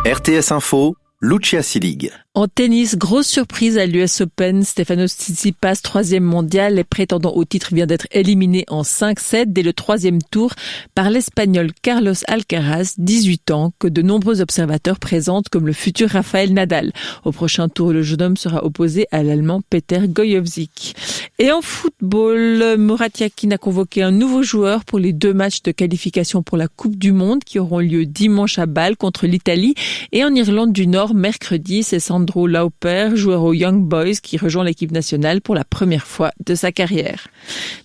RTS Info, Lucia Selig. En tennis, grosse surprise à l'US Open. Stefanos Tsitsipas, 3e mondial et prétendant au titre, vient d'être éliminé en 5-7 dès le 3e tour par l'Espagnol Carlos Alcaraz, 18 ans, que de nombreux observateurs présentent comme le futur Rafael Nadal. Au prochain tour, le jeune homme sera opposé à l'Allemand Peter Gojowczyk. Et en football, Murat Yakin a convoqué un nouveau joueur pour les 2 matchs de qualification pour la Coupe du Monde qui auront lieu dimanche à Bâle contre l'Italie et en Irlande du Nord mercredi. C'est Sandro Lauper, joueur aux Young Boys, qui rejoint l'équipe nationale pour la première fois de sa carrière.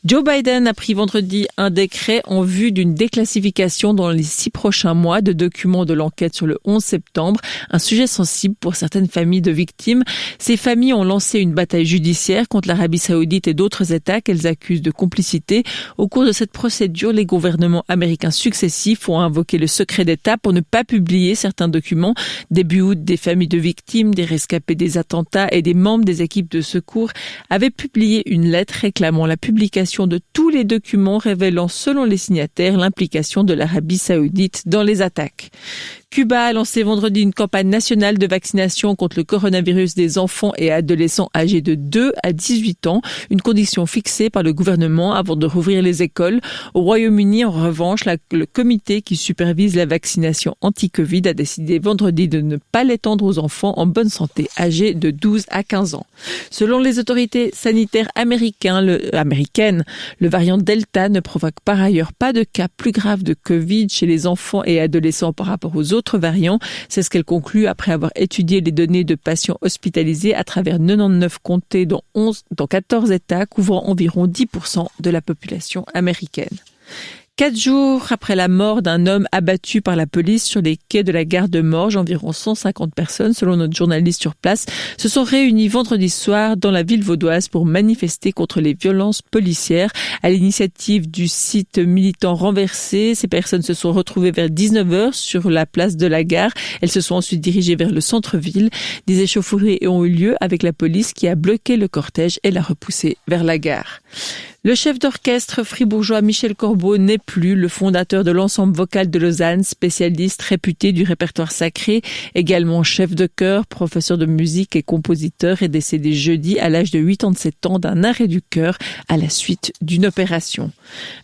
Joe Biden a pris vendredi un décret en vue d'une déclassification dans les 6 prochains mois de documents de l'enquête sur le 11 septembre, un sujet sensible pour certaines familles de victimes. Ces familles ont lancé une bataille judiciaire contre l'Arabie Saoudite et d'autres États qu'elles accusent de complicité. Au cours de cette procédure, les gouvernements américains successifs ont invoqué le secret d'État pour ne pas publier certains documents. Début août, des familles de victimes, des rescapés des attentats et des membres des équipes de secours avaient publié une lettre réclamant la publication de tous les documents révélant, selon les signataires, l'implication de l'Arabie Saoudite dans les attaques. Cuba a lancé vendredi une campagne nationale de vaccination contre le coronavirus des enfants et adolescents âgés de 2 à 18 ans, une condition fixée par le gouvernement avant de rouvrir les écoles. Au Royaume-Uni, en revanche, le comité qui supervise la vaccination anti-Covid a décidé vendredi de ne pas l'étendre aux enfants en bonne santé âgés de 12 à 15 ans. Selon les autorités sanitaires américaines, le variant Delta ne provoque par ailleurs pas de cas plus graves de Covid chez les enfants et adolescents par rapport aux autres variants. C'est ce qu'elle conclut après avoir étudié les données de patients hospitalisés à travers 99 comtés dans 14 États, couvrant environ 10% de la population américaine. 4 jours après la mort d'un homme abattu par la police sur les quais de la gare de Morges, environ 150 personnes, selon notre journaliste sur place, se sont réunies vendredi soir dans la ville vaudoise pour manifester contre les violences policières. À l'initiative du site militant renversé, ces personnes se sont retrouvées vers 19h sur la place de la gare. Elles se sont ensuite dirigées vers le centre-ville. Des échauffourées ont eu lieu avec la police qui a bloqué le cortège et l'a repoussé vers la gare. Le chef d'orchestre fribourgeois Michel Corbeau n'est plus. Le fondateur de l'ensemble vocal de Lausanne, spécialiste réputé du répertoire sacré, également chef de chœur, professeur de musique et compositeur, est décédé jeudi à l'âge de 87 ans d'un arrêt du cœur à la suite d'une opération.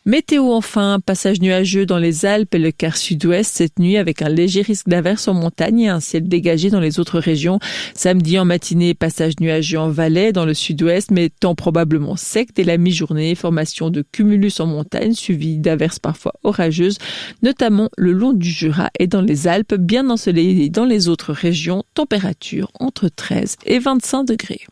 Météo enfin, passage nuageux dans les Alpes et le quart sud-ouest cette nuit avec un léger risque d'averse en montagne et un ciel dégagé dans les autres régions. Samedi en matinée, passage nuageux en Valais dans le sud-ouest, mais temps probablement sec dès la mi-journée. Formation de cumulus en montagne suivie d'averses parfois orageuses, notamment le long du Jura et dans les Alpes, bien ensoleillé dans les autres régions. Température entre 13 et 25 degrés.